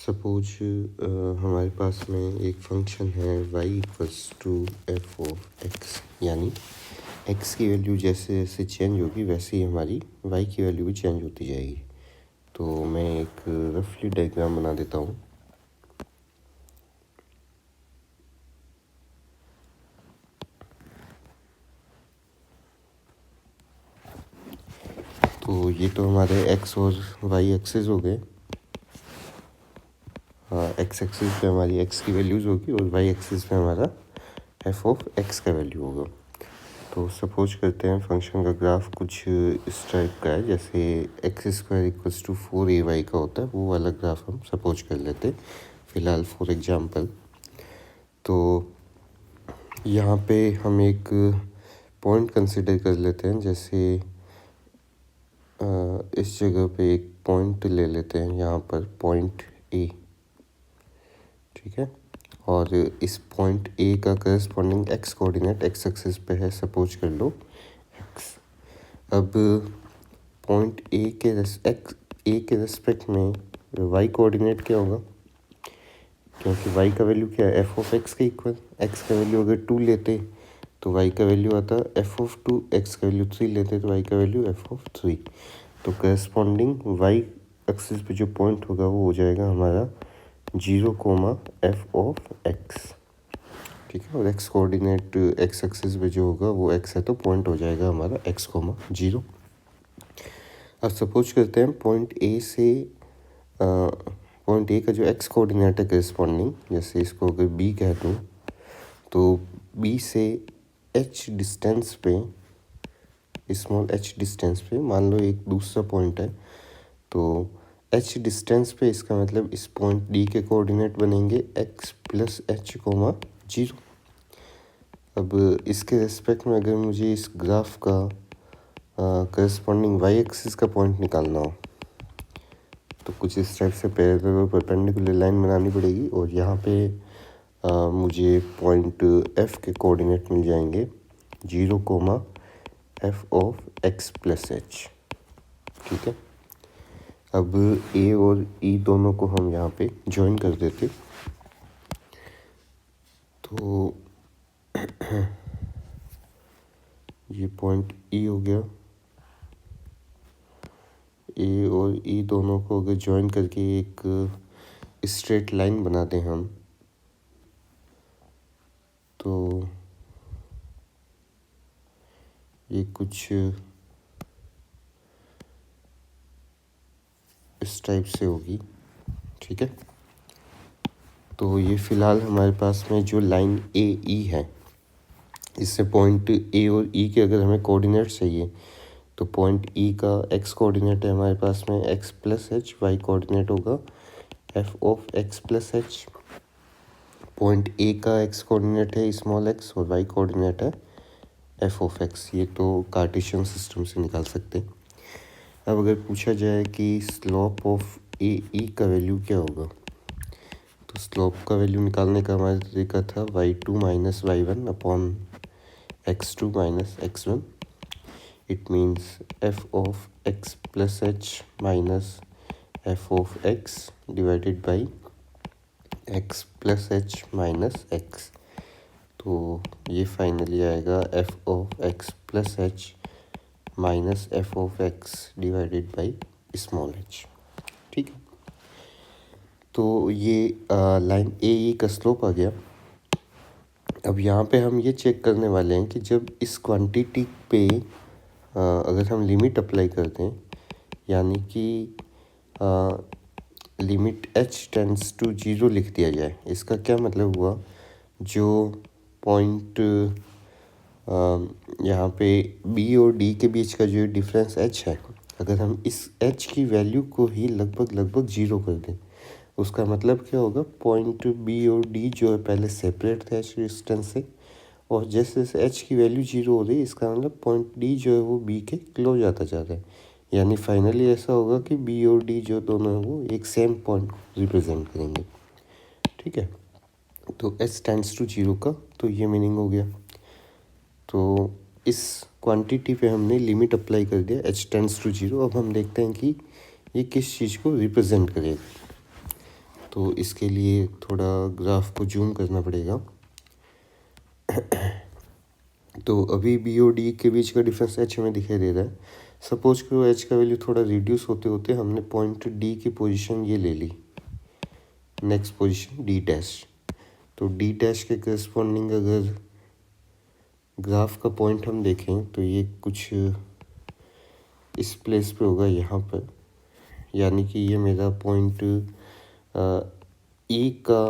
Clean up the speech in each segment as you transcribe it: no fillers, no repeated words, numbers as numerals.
Suppose हमारे पास में एक फंक्शन है y equals to F of X, यानी x की वैल्यू जैसे जैसे चेंज होगी वैसे ही हमारी y की वैल्यू भी चेंज होती जाएगी। तो मैं एक रफली डायग्राम बना देता हूँ। तो ये तो हमारे x और y एक्सिस हो गए। हाँ, x एक्सिस पे हमारी x की वैल्यूज़ होगी और y एक्सिस पे हमारा f ऑफ x का वैल्यू होगा। तो सपोज करते हैं फंक्शन का ग्राफ कुछ इस टाइप का है, जैसे x square equals to 4ay का होता है, वो वाला ग्राफ हम सपोज कर लेते हैं फ़िलहाल फॉर एग्जांपल। तो यहाँ पे हम एक पॉइंट कंसिडर कर लेते हैं, जैसे इस जगह पे एक पॉइंट ले लेते हैं, यहाँ पर पॉइंट ए, ठीक है। और इस पॉइंट ए का corresponding x coordinate x axis पे है, सपोज कर लो एक्स। अब पॉइंट ए के रेस्पेक्ट में वाई कोऑर्डिनेट क्या होगा, क्योंकि वाई का वैल्यू क्या है एफ ऑफ एक्स के इक्वल। एक्स का वैल्यू अगर 2 लेते तो वाई का वैल्यू आता एफ ऑफ 2, एक्स का वैल्यू 3 लेते तो वाई का वैल्यू एफ ऑफ 3। तो करस्पॉन्डिंग वाई एक्सिस पे जो पॉइंट होगा वो हो जाएगा हमारा 0, एफ ऑफ एक्स, ठीक है। और एक्स कोऑर्डिनेट एक्स एक्सिस पे जो होगा वो एक्स है, तो पॉइंट हो जाएगा हमारा x, 0। अब सपोज करते हैं पॉइंट ए का जो एक्स कोऑर्डिनेट है करस्पॉन्डिंग, जैसे इसको अगर बी कह दूँ तो बी से एच डिस्टेंस पे, स्मॉल एच डिस्टेंस पे मान लो एक दूसरा पॉइंट है, तो एच डिस्टेंस पे इसका मतलब इस पॉइंट डी के कोऑर्डिनेट बनेंगे x प्लस एच, 0। अब इसके रेस्पेक्ट में अगर मुझे इस ग्राफ का करस्पॉन्डिंग वाई एक्सिस का पॉइंट निकालना हो तो कुछ इस टाइप से पैरेलल और परपेंडिकुलर लाइन बनानी पड़ेगी, और यहाँ पे मुझे पॉइंट एफ के कोऑर्डिनेट मिल जाएंगे 0, F of x plus H, ठीक है। अब ए और ई दोनों को हम यहाँ पे ज्वाइन कर देते, तो ये पॉइंट ई हो गया। ए और ई दोनों को अगर ज्वाइन करके एक स्ट्रेट लाइन बना दें हम, तो ये कुछ इस टाइप से होगी, ठीक है। तो ये फ़िलहाल हमारे पास में जो लाइन ए ई है, इससे पॉइंट ए और ई के अगर हमें कोऑर्डिनेट चाहिए तो पॉइंट ई का एक्स कोऑर्डिनेट है हमारे पास में x plus h, y coordinate होगा f of x plus h. Point A का एक्स कोऑर्डिनेट है स्मॉल एक्स और वाई कोऑर्डिनेट है एफ ऑफ एक्स। ये तो कार्टेशियन सिस्टम से निकाल सकते हैं। अब अगर पूछा जाए कि स्लोप ऑफ ए ई का वैल्यू क्या होगा, तो स्लोप का वैल्यू निकालने का हमारा तरीका था y2 minus y1 upon x2 minus x1। It means f of x plus h minus f of x divided by x plus h minus x। तो ये फाइनली आएगा f of x plus h minus f of x divided by small h, ठीक है। तो ये line ए ई का slope आ गया। अब यहाँ पे हम ये चेक करने वाले हैं कि जब इस क्वांटिटी पे अगर हम लिमिट अप्लाई करते हैं, यानी कि लिमिट h टेंड्स टू 0 लिख दिया जाए, इसका क्या मतलब हुआ, जो पॉइंट यहाँ पे b और d के बीच का जो डिफरेंस h है, अगर हम इस h की वैल्यू को ही लगभग 0 कर दें, उसका मतलब क्या होगा, पॉइंट बी और डी जो है पहले सेपरेट थे एच डिस्टेंस से, और जैसे जैसे एच की वैल्यू 0 हो रही है, इसका मतलब पॉइंट डी जो है वो बी के क्लोज आता जा रहा है। यानी फाइनली ऐसा होगा कि बी और डी जो दोनों हैं वो एक सेम पॉइंट को रिप्रेजेंट करेंगे, ठीक है। तो एच टेंड्स टू 0 का तो ये मीनिंग हो गया। तो इस क्वांटिटी पे हमने लिमिट अप्लाई कर दिया एच टेंड्स टू 0। अब हम देखते हैं कि ये किस चीज़ को रिप्रेजेंट करेगा। तो इसके लिए थोड़ा ग्राफ को जूम करना पड़ेगा। तो अभी बी और डी के बीच का डिफरेंस एच हमें दिखाई दे रहा है। सपोज करो एच का वैल्यू थोड़ा रिड्यूस होते होते हमने पॉइंट डी की पोजीशन ये ले ली, नेक्स्ट पोजीशन डी डैश। तो डी डैश के करस्पॉन्डिंग अगर ग्राफ का पॉइंट हम देखें तो ये कुछ इस प्लेस पे होगा यहाँ पर, यानी कि ये मेरा पॉइंट ई का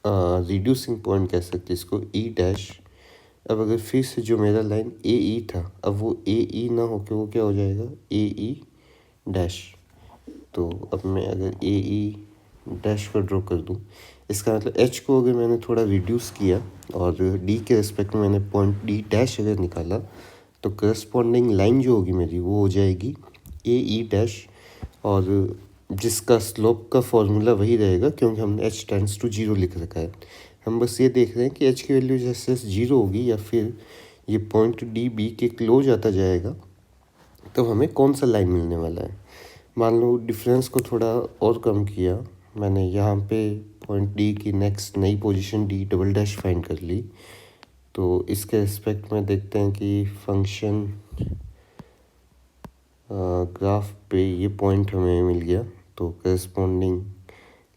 रिड्यूसिंग पॉइंट कह सकते इसको, ई डैश। अब अगर फिर से जो मेरा लाइन ए ई था, अब वो ए ई ना होके वो क्या हो जाएगा, ए ई डैश। तो अब मैं अगर ए ई डैश को ड्रॉ कर दूँ, इसका मतलब एच को अगर मैंने थोड़ा रिड्यूस किया और डी के रिस्पेक्ट में मैंने पॉइंट डी डैश अगर निकाला, तो करस्पॉन्डिंग लाइन जो होगी मेरी वो हो जाएगी ए ई डैश, और जिसका स्लोप का फॉर्मूला वही रहेगा क्योंकि हमने एच टेंड्स टू जीरो लिख रखा है। हम बस ये देख रहे हैं कि एच की वैल्यू जैसे जीरो होगी या फिर ये पॉइंट डी बी के क्लोज आता जाएगा तो हमें कौन सा लाइन मिलने वाला है। मान लो डिफरेंस को थोड़ा और कम किया मैंने, यहाँ पे पॉइंट डी की नेक्स्ट नई position D double dash find कर ली। तो इसके रिस्पेक्ट में देखते हैं कि फंक्शन ग्राफ पे ये पॉइंट हमें मिल गया, तो करस्पॉन्डिंग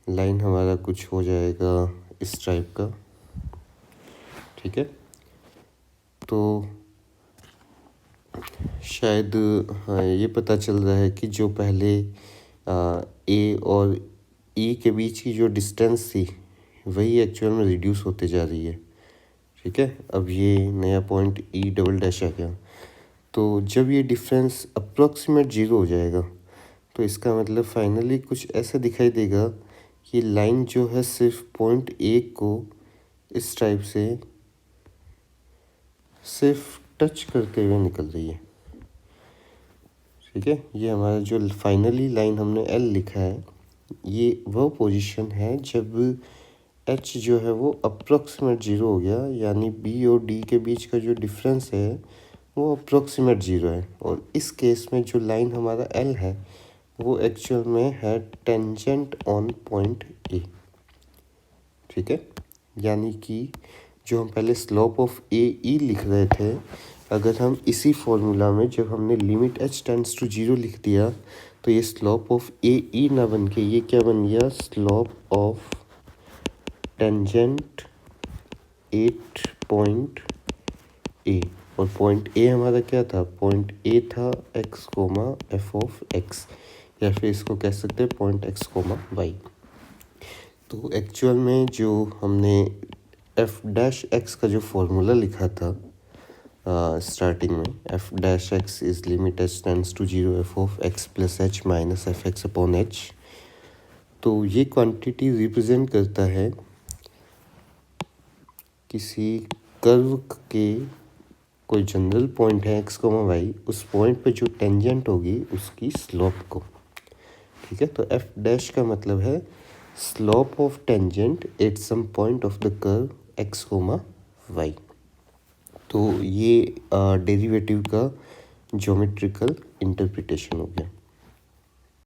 लाइन हमारा कुछ हो जाएगा इस टाइप का, ठीक है। तो शायद हाँ ये पता चल रहा है कि जो पहले ए और ई के बीच की जो डिस्टेंस थी वही एक्चुअल में रिड्यूस होते जा रही है, ठीक है। अब ये नया पॉइंट ई डबल डैश आ गया, तो जब ये डिफरेंस अप्रॉक्सीमेट जीरो हो जाएगा तो इसका मतलब फाइनली कुछ ऐसा दिखाई देगा कि लाइन जो है सिर्फ पॉइंट ए को इस टाइप से सिर्फ टच करते हुए निकल रही है, ठीक है। ये हमारा जो फाइनली लाइन हमने एल लिखा है, ये वो पोजीशन है जब एच जो है वो अप्रॉक्सीमेट जीरो हो गया, यानी बी और डी के बीच का जो डिफरेंस है वो अप्रॉक्सीमेट जीरो है। और इस केस में जो लाइन हमारा एल है वो एक्चुअल में है टेंजेंट ऑन पॉइंट ए, ठीक है। यानी कि जो हम पहले स्लोप ऑफ ए ई लिख रहे थे, अगर हम इसी फॉर्मूला में जब हमने limit H tends to zero लिख दिया तो ये स्लोप ऑफ ए ई ना बन के ये क्या बन गया, slope of tangent eight point A. और पॉइंट ए हमारा क्या था, पॉइंट ए था x comma F of x, या फिर इसको कह सकते हैं पॉइंट एक्स कोमा वाई। तो एक्चुअल में जो हमने एफ डैश एक्स का जो फॉर्मूला लिखा था स्टार्टिंग में, f dash x is limit H tends to zero f of x plus h minus f x upon h, तो ये क्वांटिटी रिप्रेजेंट करता है किसी कर्व के कोई जनरल पॉइंट है एक्स कोमा वाई, उस पॉइंट पे जो टेंजेंट होगी उसकी स्लोप को, ठीक है। तो एफ डैश का मतलब है slope of tangent at some point of the curve x comma y. तो ये डेरिवेटिव का ज्योमेट्रिकल इंटरप्रिटेशन हो गया।